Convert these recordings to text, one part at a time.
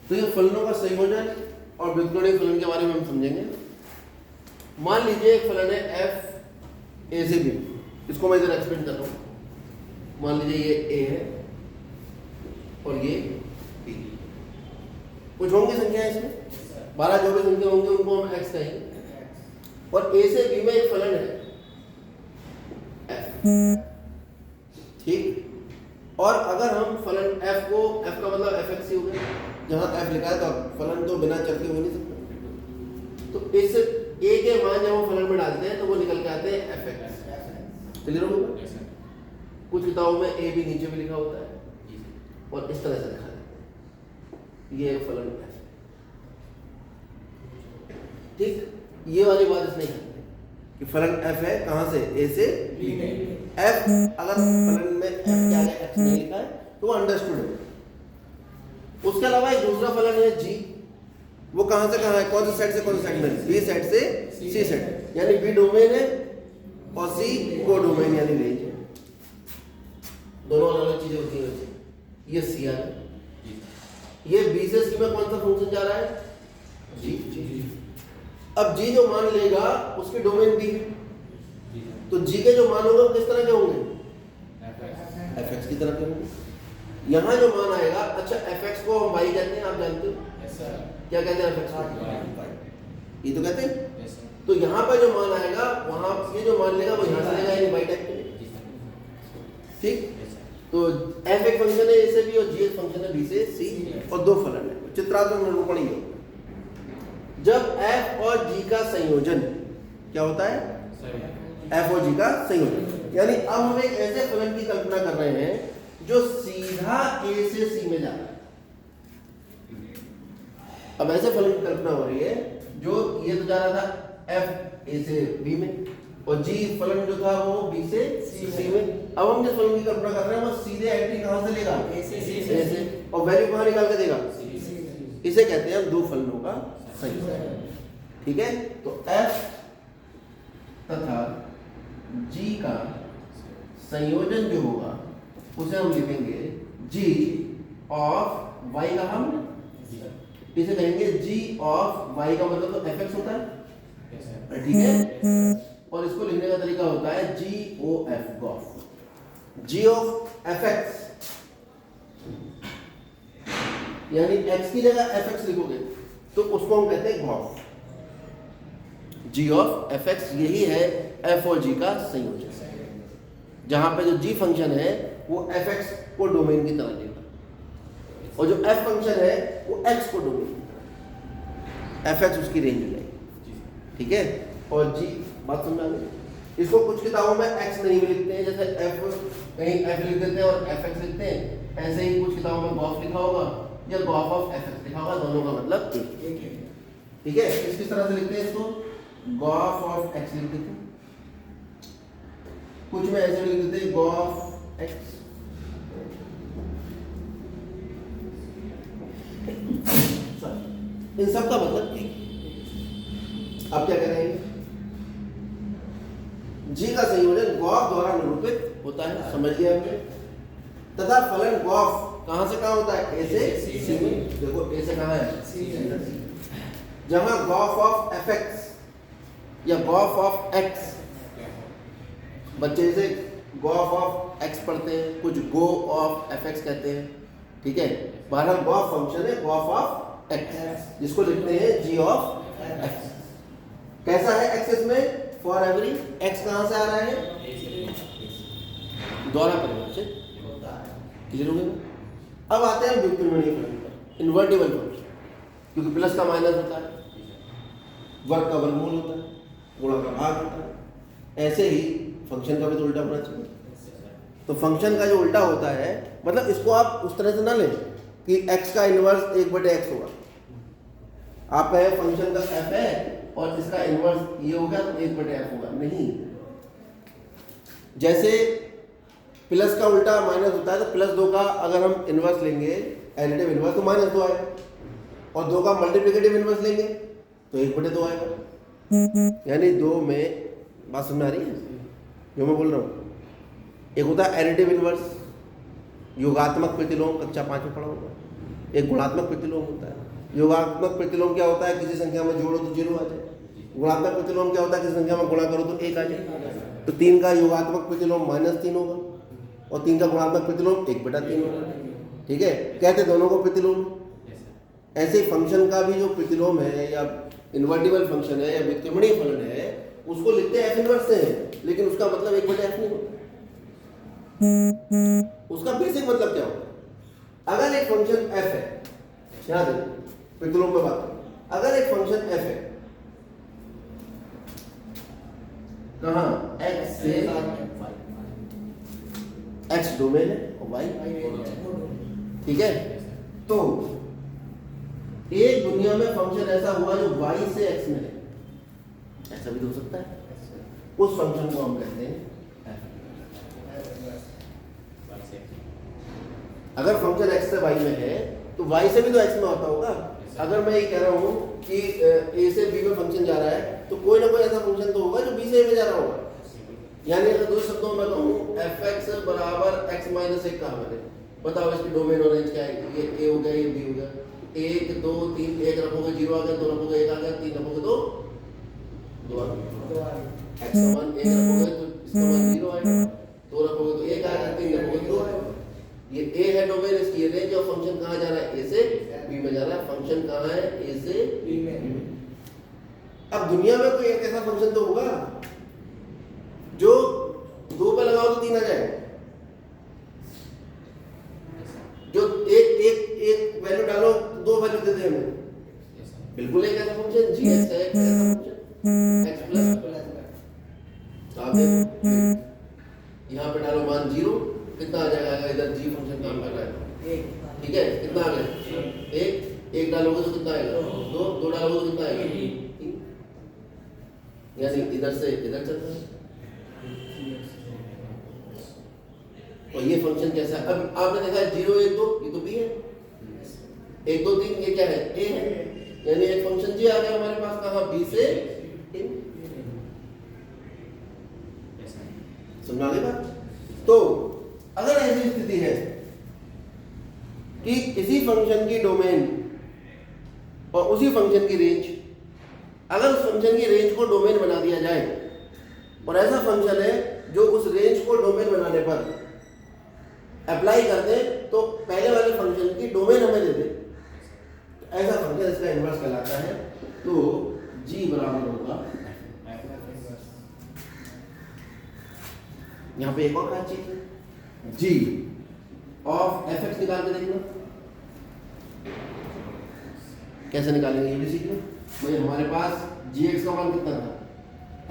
तो ये फलनों का संयोजन और व्युत्क्रमणिक फलन के बारे में हम समझेंगे। मान लीजिए एक फलन है f a से b, इसको मैं जरा एक्सप्लेन कर रहा हूँ। मान लीजिए ये a है और ये b, कुछ होंगी संख्या इसमें 12 जो भी संख्या होंगी उनको हम x कहेंगे, और a से b में एक फलन है f, ठीक। और अगर हम फलन f को, f का मतलब fx ही हो गया, जहां f लिखा है तो फलन तो बिना चर के हो नहीं सकता, तो इस a के मान जब हम फलन में डालते हैं तो वो निकल के आते हैं fx। क्लियर हो गया? कुछ किताबों में a भी नीचे भी लिखा होता है और इस तरह से लिखा है, ये फलन है, ठीक। ये वाली बात इसने की कि फलन f है कहां से, a से b में। f अगर फलन में f के आगे x नहीं लिखा है तो वो अंडरस्टूड है। उसके अलावा एक दूसरा फलन है g, वो कहां से कहां है, कौन सी साइड से कौन सी साइड में, b साइड से c साइड, यानी b डोमेन है और c को डोमेन यानी रेंज है, दोनों अलग अलग चीजें होती हैं। ये c आ गया, ये b से c में कौन सा फंक्शन जा रहा है, g। अब g जो मान लेगा उसकी डोमेन b है, तो g के जो मान होंगे वो किस तरह के होंगे, fx की तरह के होंगे। यहाँ जो मान आएगा, अच्छा fx को हम y कहते हैं, आप जानते हो क्या कहते हैं fx को, ये तो कहते हैं। तो यहाँ पर जो मान आएगा वहां ये जो मान लेगा वो यहाँ से लेगा, यानी y टाइप के, ठीक। तो f एक फंक्शन है a से b और g एक फंक्शन है b से c, और दो फलन है, चित्रात्मक निरूपण ही होगा। जब f और g का संयोजन क्या होता है, f और g का संयोजन, यानी अब हम एक ऐसे फलन की कल्पना कर रहे हैं जो सीधा a से c में जा रहा है। अब ऐसे फलन की कल्पना हो रही है जो ये तो जा रहा था f a से b में, और g फलन जो था वो b से c में। अब हम जिस फलन की कल्पना कर रहे हैं वो सीधे एंट्री कहां से लेगा, a से, और वैल्यू कहां निकाल के देगा, इसे कहते हैं दो फलनों का संयोजन, ठीक है। तो f तथा g का संयोजन जो होगा उसे हम लिखेंगे g ऑफ y का, हम इसे कहेंगे g ऑफ y का मतलब तो fx होता है, ठीक है। और इसको लिखने का तरीका होता है GOF, g ऑफ fx, यानी x की जगह fx लिखोगे तो उसको हम कहते हैं गॉफ। g ऑफ fx यही है f और g का संयोजन, जहां पे जो g फंक्शन है वो fx को डोमेन की तरह लेगा, और जो f फंक्शन है वो x को डोमेन, fx उसकी रेंज लेगी, ठीक है। और g, बात समझ आ गई। इसको कुछ किताबों में x नहीं भी लिखते हैं, जैसे f कहीं f लिख देते हैं और fx लिखते हैं, ऐसे ही कुछ किताबों में गॉफ लिखा होगा या गॉफ ऑफ fx लिखा होगा, दोनों का मतलब एक है, ठीक है। किस तरह से लिखते हैं इसको, गॉफ ऑफ x लिख देते हैं, कुछ में ऐसे लिख देते हैं गॉफ x, इन सब का मतलब एक। अब क्या करेंगे, g का संयोजन गॉफ द्वारा निरूपित होता है, समझ लिया हमने, तथा फलन गॉफ कहां से कहां होता है, a से c में। देखो a से कहां है, c, जहां गॉफ ऑफ fx या गॉफ ऑफ x, बच्चे से गॉफ ऑफ x पढ़ते हैं, कुछ गो ऑफ fx कहते हैं, ठीक है। बहरहाल गॉफ फंक्शन है गॉफ ऑफ x, जिसको लिखते हैं g ऑफ x। कैसा है एक्सेस में, फॉर एवरी x कहां से आ रहा है, द्वारा परिभाषित होता है, क्लियर हो गया। अब आते हैं व्युत्क्रमणीय फलन पर, इन्वर्टिबल फंक्शन, क्योंकि प्लस का माइनस होता है, वर्ग का वर्गमूल होता है, गुणा का भाग होता है, ऐसे ही फंक्शन का भी तो उल्टा होना चाहिए। तो फंक्शन का जो उल्टा होता है, मतलब इसको आप उस तरह से ना लें कि x का इनवर्स 1/x होगा, आप कहे फंक्शन का f है और इसका इनवर्स ये होगा तो 1/f होगा, नहीं। जैसे प्लस का उल्टा माइनस होता है, तो +2 का अगर हम इनवर्स लेंगे, एडिटिव इनवर्स, तो -2 आएगा, और 2 का मल्टीप्लिकेटिव इनवर्स लेंगे तो 1/2 आएगा। यानी 2 में, बात समझ आ रही है जो मैं बोल रहा हूँ। एक होता है एडिटिव इनवर्स, योगात्मक प्रतिलोम, कक्षा 5 में पढ़ा होगा, एक गुणात्मक प्रतिलोम होता है। योगात्मक प्रतिलोम क्या होता है, किसी संख्या में जोड़ो तो 0 आ जाए। गुणात्मक प्रतिलोम क्या होता है, किसी संख्या में गुणा करो तो 1 आ जाए। तो 3 का योगात्मक प्रतिलोम -3 होगा और 3 का गुणात्मक प्रतिलोम 1/3 होगा। ठीक है, कहते दोनों को प्रतिलोम। ऐसे फंक्शन का भी जो प्रतिलोम है या इन्वर्टिबल फंक्शन है या व्युत्क्रमणीय फलन है, उसको लिखते हैं f इनवर्स से, लेकिन उसका मतलब 1/f नहीं होता। उसका बेसिक मतलब क्या होता है, अगर एक फंक्शन f है, याद है प्रतिलोम में बात करें, अगर एक फंक्शन f है कहाँ, x से x डोमेन है और y, ठीक है। तो एक दुनिया में फंक्शन ऐसा हुआ जो y से x में है, ऐसा भी तो हो सकता है, उस फंक्शन को हम कहते हैं अगर फंक्शन x से y में है तो y से भी तो x में होता होगा। अगर मैं ये कह रहा हूँ कि a से b में फंक्शन जा रहा है तो कोई ना कोई ऐसा फंक्शन तो होगा जो b से a में जा रहा होगा। यानी अगर दो शब्दों में कहूँ fx बराबर x - 1 कहा मैंने, बताओ इसकी डोमेन और रेंज क्या है, ये a हो गया, ये b हो गया। 1 2 3, 1 रखोगे 0 आ गया, 2 रखोगे 1 आ गया, 3 रखोगे तो 2 आ गया। x का मान 1 रखोगे तो इसका मान 0 आएगा, 2 रखोगे तो 1 आएगा, 3 रखोगे 2 आएगा। ये a है डोमेन, इसकी ये रेंज, और फंक्शन कहाँ जा रहा है, a से b में जा रहा है। फंक्शन कहाँ है, a से b में। अब दुनिया में कोई एक ऐसा फंक्शन तो होगा जो 2 पे लगाओ तो 3 आ जाए, जो एक वैल्यू डालो 2 वैल्यू दे दे हमें। बिल्कुल एक ऐसा फंक्शन g है, एक ऐसा फंक्शन x प्लस आप देखो यहाँ पे डालो मान 0, कितना आ जाएगा, इधर g फंक्शन काम कर रहा है 1, ठीक है, कितना आ गया 1 डालोगे तो कितना आएगा 2 डालोगे तो कितना आएगा 3, यानी इधर से इधर चल रहा है। और ये फंक्शन कैसा है, अब आपने देखा है 0 1 2 ये तो b है, 1 2 3 ये क्या है a है, यानी एक फंक्शन g आ गया हमारे पास, कहाँ b से a। समझा गई बात। तो अगर ऐसी स्थिति है कि किसी फंक्शन की डोमेन और उसी फंक्शन की रेंज, अगर उस फंक्शन की रेंज को डोमेन बना दिया जाए, और ऐसा फंक्शन है जो उस रेंज को डोमेन बनाने पर अप्लाई कर दे तो पहले वाले फंक्शन की डोमेन हमें दे दे, ऐसा फंक्शन इसका इनवर्स कहलाता है। तो g बराबर होगा, यहाँ पे एक और बात चीज है, g ऑफ fx निकाल के देखना, कैसे निकालेंगे ये भी सीख लो। भाई हमारे पास gx का मान कितना था,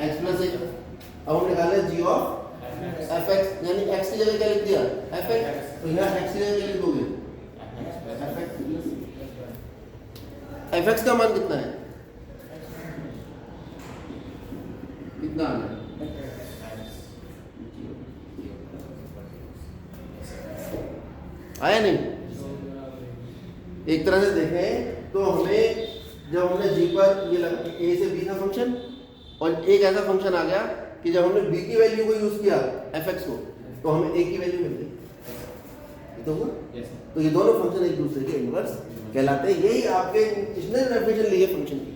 x प्लस 1, अब हम निकाले g ऑफ fx, यानी x की जगह क्या लिख दिया fx, तो यहाँ x की जगह क्या लिख दोगे fx का मान कितना है, कितना आ गया, आया नहीं। एक तरह से देखें तो हमें जब हमने g पर ये लगा a से b था फंक्शन, और एक ऐसा फंक्शन आ गया कि जब हमने b की वैल्यू को यूज किया fx को, तो हमें a की वैल्यू मिल गई, तो तो ये दोनों फंक्शन एक दूसरे के इनवर्स कहलाते हैं। यही आपके इसने डेफिनेशन ली है फंक्शन की।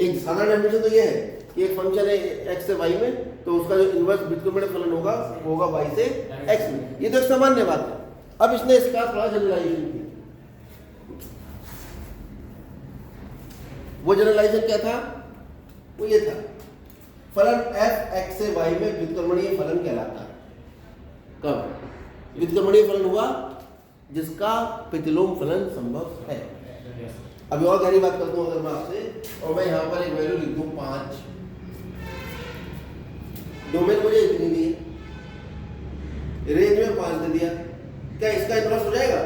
एक साधारण डेफिनेशन तो ये है कि एक फंक्शन है x से y में, तो उसका जो इनवर्स व्युत्क्रमणीय फलन होगा वो होगा y से x में। ये तो एक सामान्य बात है। अब इसने इसका थोड़ा जनरलाइजेशन किया। वो जनरलाइजेशन क्या था, वो ये था, फलन f x से y में व्युत्क्रमणीय फलन कहलाता है। कब व्युत्क्रमणीय फलन हुआ, जिसका प्रतिलोम फलन संभव है। अभी और गहरी बात करता हूं अगर मैं आपसे, और मैं यहां पर एक वैल्यू लिख दूं 5, डोमेन मुझे इतनी दी है, रेंज में 5 दे दिया, क्या इसका इनवर्स हो जाएगा?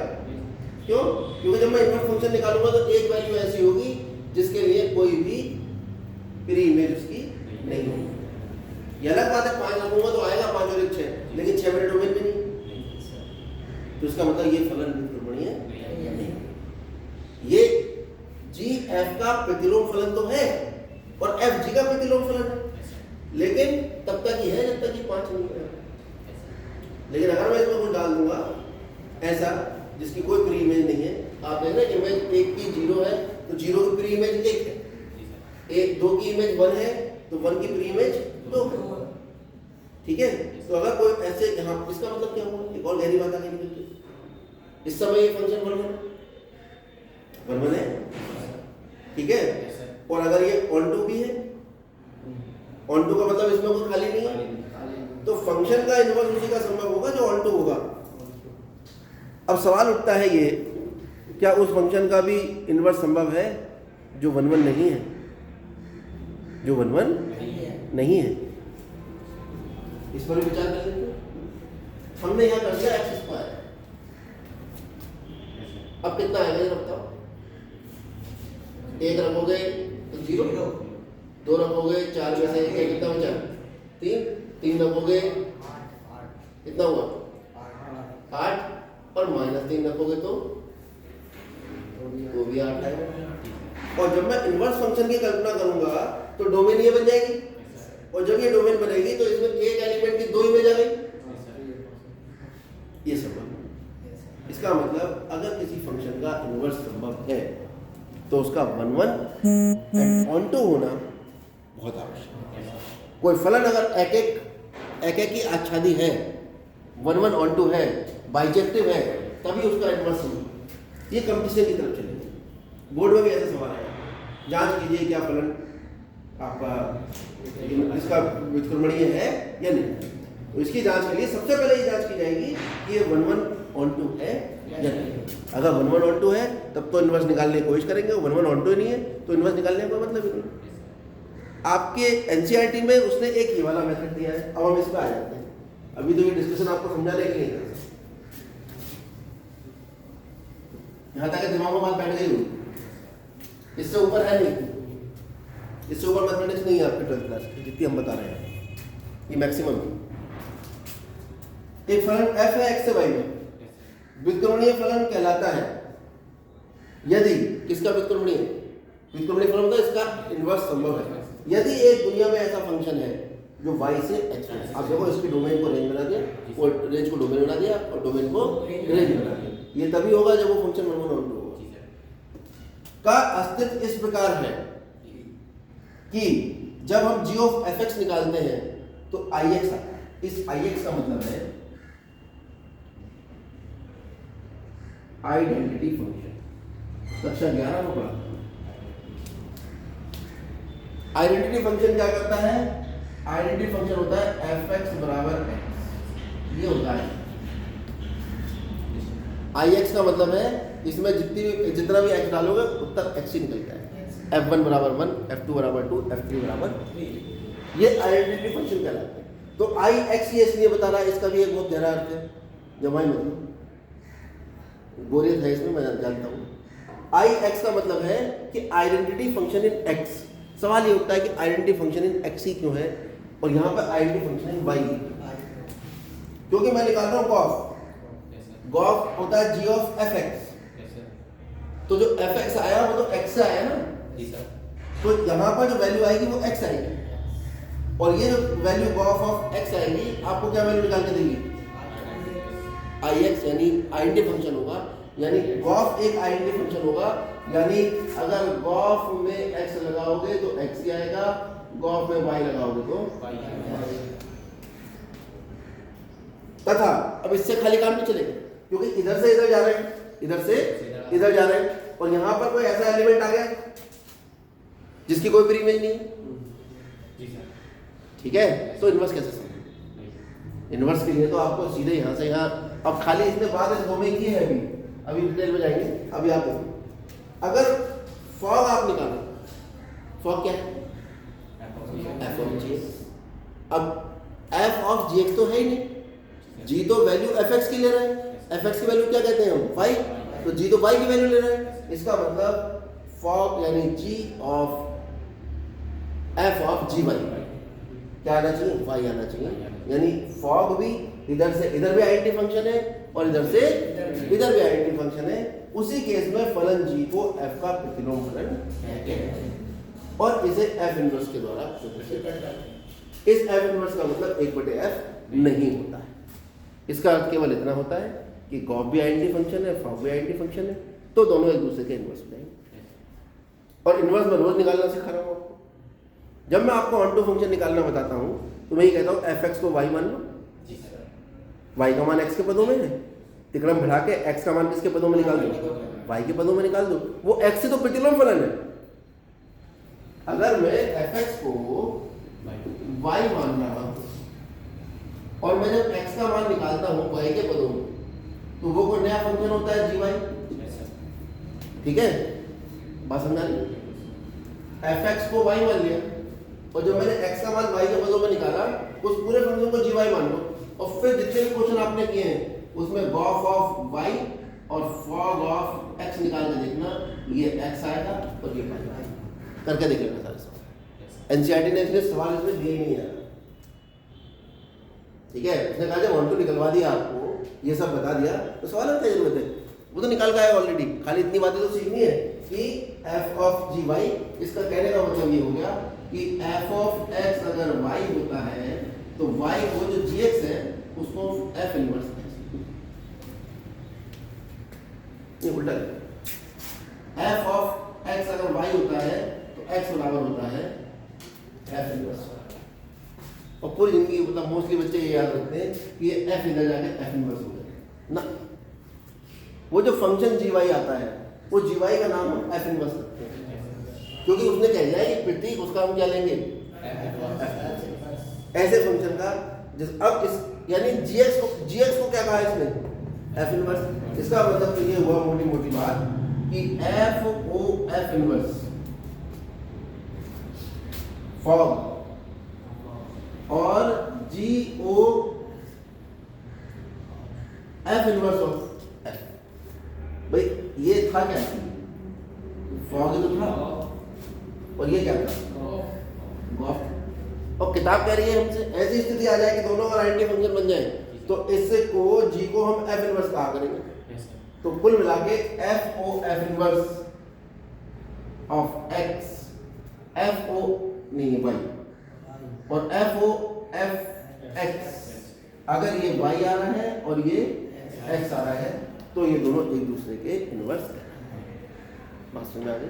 क्यों? क्योंकि जब मैं इनवर्स फंक्शन निकालूंगा तो एक वैल्यू ऐसी होगी जिसके लिए कोई भी प्री इमेज उसकी नहीं होगी। ये अलग बात है, 5 रखूंगा तो आएगा 5 और 1 6, लेकिन 6 मेरे डोमेन में नहीं, तो इसका मतलब ये फलन व्युत्क्रमणीय नहीं। ये g f का प्रतिलोम फलन तो है और f g का प्रतिलोम फलन है, लेकिन तब तक ही है जब तक कि 5 नहीं है। लेकिन अगर मैं इसमें कुछ डाल दूंगा ऐसा जिसकी कोई प्री इमेज नहीं है, 1 की 0 है तो 0 की प्री इमेज 1 है, 2 की इमेज 1 है तो 1 की प्री इमेज 2 है। ठीक है, तो अगर कोई ऐसे यहाँ, इसका मतलब क्या हुआ, एक और गहरी बात आगे निकलती है। इस समय ये फंक्शन 1 1 है, ठीक है, और अगर ये ऑन टू भी है, ऑन टू का मतलब इसमें कोई खाली नहीं है, तो फंक्शन का इनवर्स उसी का संभव होगा जो ऑन टू होगा। अब सवाल उठता है ये, क्या उस फंक्शन का भी इनवर्स संभव है जो 1 1 नहीं है, जो 1 1 नहीं है? इस पर भी विचार कर लेते हैं। हमने यहाँ कर दिया एक्स स्क्वायर, अब कितना आएगा ये बताओ। 1 रखोगे तो 0, 2 रखोगे 4 में से 1 कितना बचा, 3 रखोगे कितना हुआ 8, और -3 रखोगे तो वो भी 8 आएगा। और जब मैं इनवर्स फंक्शन की कल्पना करूंगा तो डोमेन ये बन जाएगी, और जब ये डोमेन बनेगी तो इसमें एक एलिमेंट की 2 इमेज आ गई, ये संभव। इसका मतलब अगर किसी फंक्शन का इनवर्स संभव है तो उसका 1 1 ऑन टू होना बहुत आवश्यक है। कोई फलन अगर एक की आच्छादी है, 1 1 ऑन टू है, बाइजेक्टिव है, तभी उसका इनवर्स संभव। ये कंपटीशन की तरफ चलेगी। बोर्ड में भी ऐसा सवाल है, जांच कीजिए क्या फलन आपका इसका व्युत्क्रमणीय है या नहीं। तो इसकी जांच के लिए सबसे पहले ये जांच की जाएगी कि ये 1 1 ऑन टू है या नहीं। अगर 1 1 ऑन टू है तब तो इनवर्स निकालने की कोशिश करेंगे, 1 1 ऑन टू नहीं है तो इनवर्स निकालने का कोई मतलब ही नहीं। आपके एनसीईआरटी में उसने एक ये वाला मेथड दिया है। अब हम इस पर आ जाते हैं, अभी तो ये डिस्कशन आपको समझाने के लिए, यहाँ तक दिमाग में बात बैठ गई हुई, इससे ऊपर है नहीं, इससे ऊपर मैथमेटिक्स नहीं है आपके 12th क्लास की, जितनी हम बता रहे हैं ये मैक्सिमम है। एक फलन f है x से y में, व्युत्क्रमणीय फलन कहलाता है यदि किसका व्युत्क्रमणीय, व्युत्क्रमणीय फलन होता है इसका इनवर्स संभव है यदि एक दुनिया में ऐसा फंक्शन है जो y से x है। आप देखो इसकी डोमेन को रेंज बना दिया, और रेंज को डोमेन बना दिया, और डोमेन को रेंज बना दिया। ये तभी होगा जब वो फंक्शन 1 1 ऑन टू होगा। का अस्तित्व इस प्रकार है कि जब हम g ऑफ fx निकालते हैं तो ix आता है। इस ix का मतलब है आइडेंटिटी फंक्शन, कक्षा 11 में पढ़ा। आइडेंटिटी फंक्शन क्या करता है, आइडेंटिटी फंक्शन होता है fx बराबर x, ये होता है ix का मतलब है इसमें जितना भी x डालोगे उतना x ही निकल जाएगा। f1 बराबर 1, f2 बराबर 2, f3 बराबर 3, ये आइडेंटिटी फंक्शन कहलाते हैं। तो ix ये इसलिए बता रहा है, इसका भी एक बहुत गहरा अर्थ है, जमाई मतलब बोरियत है इसमें, मैं जानता हूँ। ix का मतलब है कि आइडेंटिटी फंक्शन इन x। सवाल ये उठता है कि आइडेंटिटी फंक्शन इन x ही क्यों है, और यहाँ पर आइडेंटिटी फंक्शन इन y, क्योंकि मैं निकाल रहा हूँ गॉफ। गॉफ होता है g ऑफ fx, तो जो fx आया वो तो x से आया ना, तो यहाँ पर जो वैल्यू आएगी वो x आएगी, और ये जो वैल्यू गॉफ ऑफ x आएगी आपको क्या वैल्यू निकाल के देगी, ix, यानी आइडेंटिटी फंक्शन होगा। यानी गॉफ एक आइडेंटिटी फंक्शन होगा, यानी अगर गॉफ में x लगाओगे तो x ही आएगा, गॉफ में y लगाओगे तो y आएगा। तथा अब इससे खाली काम नहीं चलेगा, क्योंकि इधर से इधर जा रहे हैं, इधर से इधर जा रहे हैं, और यहां पर कोई ऐसा एलिमेंट आ गया जिसकी कोई प्री इमेज नहीं है, ठीक है, तो इनवर्स कैसे समझें। इनवर्स के लिए तो आपको सीधे यहां से यहां, अब खाली इसने बात इस डोमेन की है, अभी डिटेल में जाएंगे। अभी आप देखो, अगर फॉग आप निकालो, फॉग क्या है, f ऑफ gx। अब f ऑफ gx तो है ही नहीं, g तो वैल्यू fx की ले रहे हैं, fx की वैल्यू क्या कहते हैं हम, y, तो g तो y की वैल्यू ले रहे हैं। इसका मतलब फॉग यानी g of f of gy क्या आना चाहिए, y आना चाहिए। यानी फॉग भी इधर से इधर भी आइडेंटिटी फंक्शन है, और इधर से इधर भी आइडेंटिटी फंक्शन है। उसी केस में फलन g को f का प्रतिलोम फलन कहते हैं, और इसे f इनवर्स के द्वारा प्रदर्शित करते हैं। इस f इनवर्स का मतलब 1/f नहीं होता है। इसका अर्थ केवल इतना होता है कि गॉफ भी आइडेंटिटी फंक्शन है, फॉग भी आइडेंटिटी फंक्शन है। तो दोनों एक दूसरे के इन्वर्स हो जाएंगे। और इन्वर्स में रोज निकालना सिखा रहा हूँ आपको। जब मैं आपको ऑन टू फंक्शन निकालना बताता हूँ तो मैं ये कहता हूँ एफ एक्स को वाई मान लो, वाई का मान एक्स के पदों में है, तिकड़म बढ़ा के एक्स का मान किसके पदों में निकाल दो, वाई के पदों में निकाल दो। वो एक्स से तो प्रतिलोम फलन है। अगर मैं एफ एक्स को वाई मान रहा हूं और मैं जब एक्स का मान निकालता हूं वाई के पदों में तो वो कोई नया फंक्शन होता है जी वाई। ठीक है, बात समझा रही? एफ एक्स को वाई मान लिया और जब मैंने एक्स का मान वाई के पदों में निकाला उस पूरे फंक्शन को जी वाई मान लो और फिर जितने भी क्वेश्चन आपने किए हैं उसमें गॉफ ऑफ वाई और फॉग ऑफ एक्स निकाल के देखना, ये एक्स आएगा और ये वाई आएगा। करके देख लेना सारे सवाल। एनसीईआरटी ने इसलिए सवाल इसमें दिए नहीं है। ठीक है, उसने कहा जब 1 2 निकलवा दिया आपको, ये सब बता दिया तो सवाल में क्या जरूरत है, वो तो निकाल का है ऑलरेडी। खाली इतनी बातें तो सीखनी है कि एफ ऑफ जी वाई, इसका कहने का मतलब ये हो गया कि एफ ऑफ एक्स अगर वाई होता है तो वाई को जो जी एक्स है उसको एफ इनवर्स है। ये उल्टा है। एफ ऑफ एक्स अगर वाई होता है तो एक्स बराबर होता है एफ इनवर्स। और पूरी जिंदगी मतलब मोस्टली बच्चे ये याद रखते हैं कि ये एफ इधर जाके एफ इनवर्स हो जाए ना। वो जो फंक्शन जी वाई आता है वो जी वाई का नाम एफ इनवर्स रखते हैं, क्योंकि उसने कह दिया है कि प्रतीक उसका हम क्या लेंगे, ऐसे फंक्शन का जिस अब इस यानी जीएक्स को क्या कहा है इसने, एफ इनवर्स। इसका मतलब तो ये हुआ मोटी मोटी बात कि f O F inverse fog और g o F inverse of f. भाई ये था क्या, फॉग तो था और ये क्या था, गॉफ। और किताब कह रही है हमसे ऐसी स्थिति आ जाए कि दोनों अगर आइडेंटिटी फंक्शन बन जाए तो इससे को जी को हम एफ इनवर्स कहा करेंगे। तो कुल मिला के F O F inverse of X, F O नहीं वाई, और एफ ओ एफ एक्स अगर ये वाई आ रहा है और ये एक्स आ रहा है तो ये दोनों एक दूसरे के इनवर्स है। बात समझ आ गई?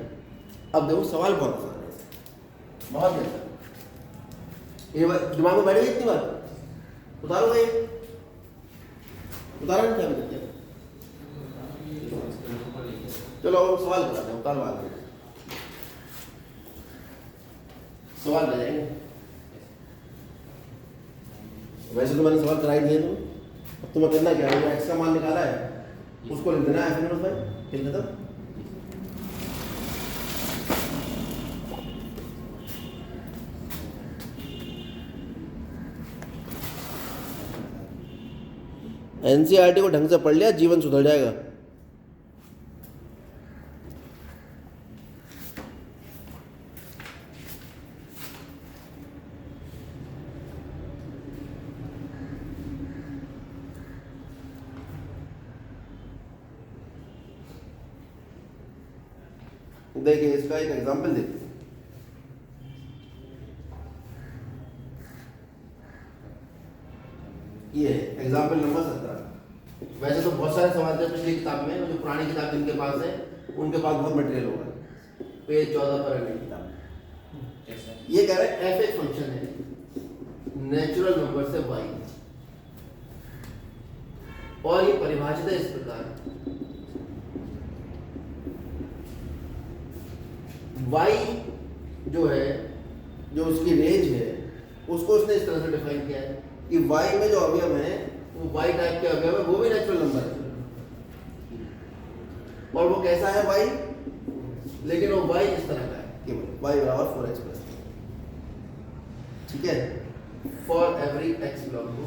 अब देखो सवाल बहुत आसान है, बहुत अच्छा। ये दिमाग में बैठ गई इतनी बात, उतारो भाई, उतारा नहीं क्या देते हैं। चलो अब सवाल कराते हैं, उतारवा देते हैं, सवाल ले जाएंगे। वैसे तो मैंने सवाल कराई दिए तुम, अब तुम्हें करना क्या है, एक्स का मान निकाला है उसको लिख देना एफ इनवर्स भाई, फिर खत्म। एनसीईआरटी को ढंग से पढ़ लिया, जीवन सुधर जाएगा। देखिए इसका एक एग्जांपल देखते हैं। ये एग्जाम्पल नंबर 17। वैसे तो बहुत सारे सवाल थे पिछली किताब में, जो पुरानी किताब जिनके पास है उनके पास बहुत मटेरियल होगा। पेज 14 पर है किताब। ये कह रहे हैं एफ एक फंक्शन है नेचुरल नंबर से वाई, और ये परिभाषित है इस प्रकार, वाई जो है जो उसकी रेंज है उसको उसने इस तरह से डिफाइन किया है कि y में जो अवयव है वो y टाइप के अवयव है, वो भी नेचुरल नंबर है। और वो कैसा है y, लेकिन वो y इस तरह का है, केवल y बराबर 4x प्लस। ठीक है, for every x belong to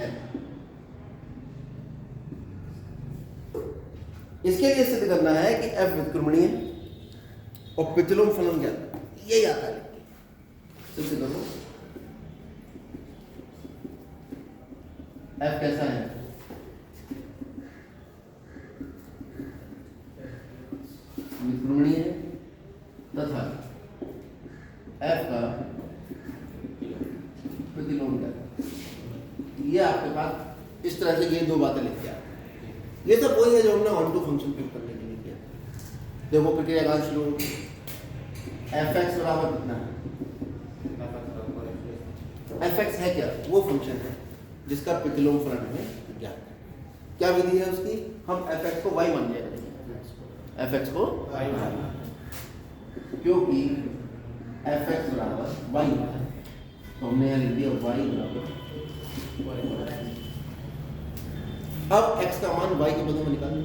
n। इसके लिए सिद्ध करना है कि f व्युत्क्रमणीय है और प्रतिलोम फलन क्या है, यही आता है। सिद्ध करो f कैसा है, व्युत्क्रमणीय है तथा f का प्रतिलोम क्या है। ये आपके पास इस तरह से ये दो बातें लिख के आए। ये सब वही है जो हमने ऑन टू फंक्शन पे देखो प्रक्रिया कहाँ शुरू होगी। एफ एक्स बराबर कितना है, एफ एक्स है क्या, वो फंक्शन है जिसका प्रतिलोम फलन हमें ज्ञात है। क्या विधि है उसकी, हम एफ एक्स को वाई मान लिया करेंगे, एफ एक्स को वाई, क्योंकि एफ एक्स बराबर वाई है तो हमने यहाँ लिख दिया वाई बराबर। अब एक्स का मान वाई के बदले में निकालना,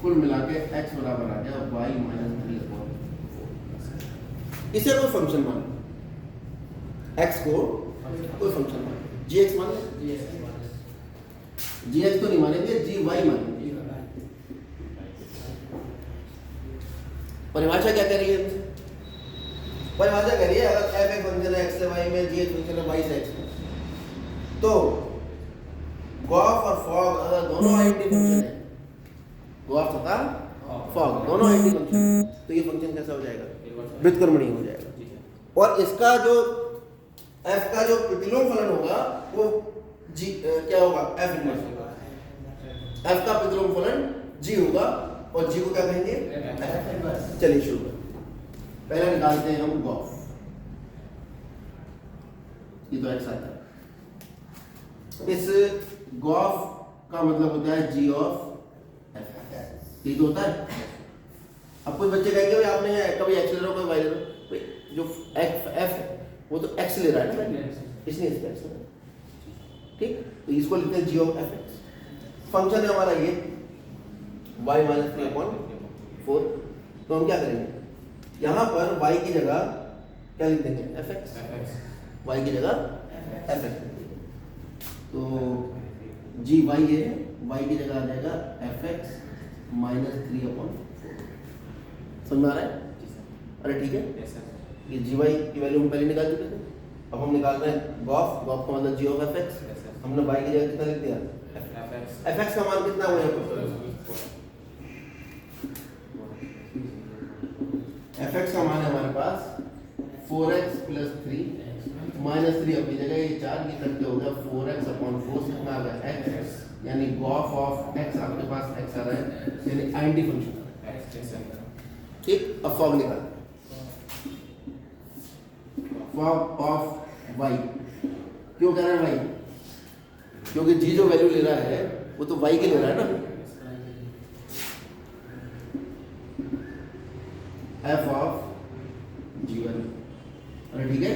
कुल मिला के x बराबर आ गया y माइनस 3/4। इसे कोई फंक्शन मान, x को कोई फंक्शन मान, gx मान ले, gx तो नहीं मानेंगे, gy मानेंगे। परिभाषा क्या कह रही है, परिभाषा कह रही है अगर f एक फंक्शन है x से y में, gx फंक्शन है y से x में, तो गॉफ और फॉग अगर दोनों आइडेंटिटी फंक्शन है, गॉफ तथा फॉग दोनों आइडेंटिटी फंक्शन, तो ये फंक्शन कैसा हो जाएगा, व्युत्क्रमणीय हो जाएगा। और इसका जो f का जो प्रतिलोम फलन होगा वो g क्या होगा, f इनवर्स होगा। f का प्रतिलोम फलन g होगा और g को क्या कहेंगे, f इनवर्स। चलिए शुरू करें, पहले निकालते हैं हम गॉफ, ये तो x आता है। इस गॉफ का मतलब होता है g ऑफ f, ये तो होता है। अब कुछ बच्चे कहेंगे भाई आपने कभी x ले रहा हो कभी y ले रहा हो, जो f है वो तो x ले रहा है, इसलिए इस पे x ले रहा है, ठीक। तो इसको लिखते हैं g of f x। Function है हमारा ये y माइनस 3/4। तो हम क्या करेंगे, यहाँ पर y की जगह क्या लिख देंगे, f x, y की जगह f x। तो जी वाई है, y की जगह आ जाएगा एफ एक्स माइनस 3/4। समझ में आ रहा है, अरे ठीक है। ये जी वाई की वैल्यू हम पहले निकाल चुके थे, अब हम निकाल रहे हैं गॉफ, गॉफ का मतलब जी ऑफ एफ एक्स। हमने y की जगह कितना लिख दिया, एफ एक्स का मान कितना हुआ यहाँ पर, एफ एक्स का मान है हमारे पास 4x + 3 माइनस 3 अपनी जगह, ये 4 की करके हो गया 4x/4 से कितना आ गया x, यानी गॉफ ऑफ x आपके पास x आ रहा है, यानी आइडेंटिटी फंक्शन, ठीक। अब फॉग निकाल, फॉग ऑफ y, क्यों कह रहे हैं y, क्योंकि g जो वैल्यू ले रहा है वो तो y के ले रहा है ना, f ऑफ g1, अरे ठीक है।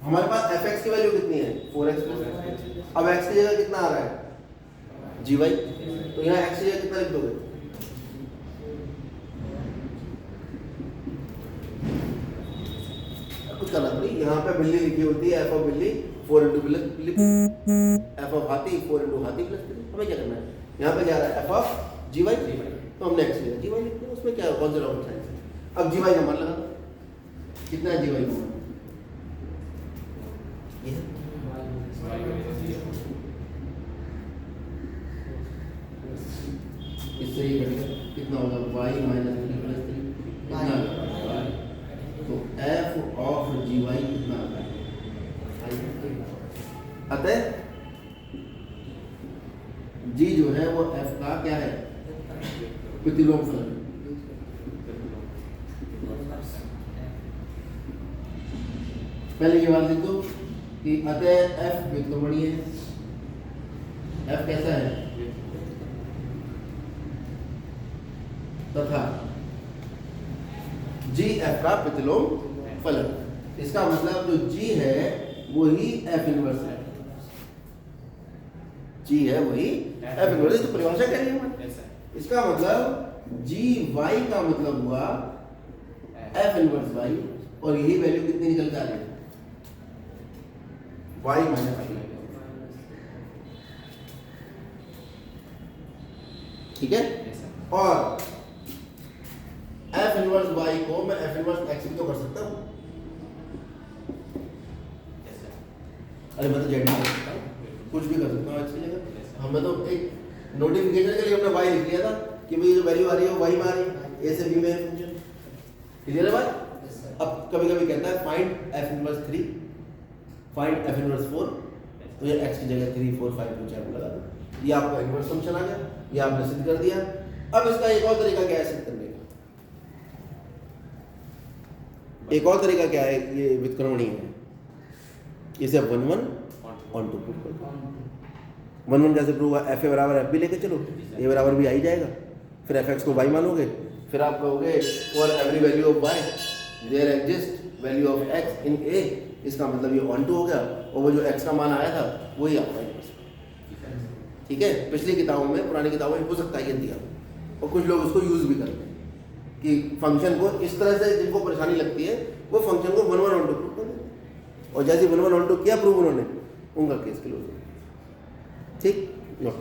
हमारे पास एफ एक्स की वैल्यू कितनी है, 4x। अब x की जगह कितना आ रहा है, gy, तो यहाँ x की जगह कितना लिख दोगे, कुछ करना नहीं, यहाँ पे बिल्ली लिखी होती है, f ऑफ बिल्ली 4 × बिल्ली, f ऑफ हाथी 4 × हाथी + 3। हमें क्या करना है, यहाँ पे क्या आ रहा है f ऑफ gy, तो हमने x की जगह gy लिख दिया, उसमें क्या कौन सा रॉकेट साइंस है। अब gy का मान लगा, कितना है gy का मान, इससे ये घटेगा कितना होगा, y माइनस 3 + 3 कितना, तो f ऑफ gy कितना आता है, अतः g जो है वो f का क्या है, प्रतिलोम फलन। पहले ये बात लिख दो कि अतः f व्युत्क्रमणीय है, f कैसा है, तथा g f का प्रतिलोम फलन। इसका मतलब जो g है वही f इनवर्स है, g है वही f इनवर्स, तो परिभाषा क्या है, इसका मतलब g y का मतलब हुआ f इनवर्स y, और यही वैल्यू कितनी निकल के आ रही है, y माइनस 3, ठीक है। और f इनवर्स y को मैं f इनवर्स x भी तो कर सकता हूँ, अरे मैं तो z भी कर सकता हूँ, कुछ भी कर सकता हूँ x की जगह। हमें तो एक नोटिफिकेशन के लिए हमने y लिख लिया था कि भाई जो वैल्यू आ रही है वो y में आ रही है, a से b में फंक्शन, क्लियर है बात। अब कभी कभी कहता है find f inverse 3, find F inverse 4, तो ये x की जगह 3 4 5 2 4 लगा दो, ये आपका इनवर्स फंक्शन आ गया, ये आपने सिद्ध कर दिया। अब इसका एक और तरीका क्या है सिद्ध करने का, एक और तरीका क्या है, ये व्युत्क्रमणीय है, इसे 1 1 ऑन टू प्रूव कर दो। 1 1 कैसे प्रूव हुआ, एफ ए बराबर एफ बी लेके चलो, ए बराबर भी आ ही जाएगा, फिर एफ एक्स को वाई मानोगे, फिर आप कहोगे for every value of y there exist value of x in A, इसका मतलब ये ऑन टू हो गया, और वो जो एक्स का मान आया था वही आपका इनवर्स। ठीक है, पिछली किताबों में, पुरानी किताबों में हो सकता है ये दिया, और कुछ लोग उसको यूज़ भी करते हैं कि फंक्शन को इस तरह से, जिनको परेशानी लगती है वो फंक्शन को 1 1 ऑन टू प्रूव कर देते हैं, और जैसे 1 1 ऑन टू किया प्रूव उन्होंने, उनका केस क्लोज हो गया। ठीक, नोट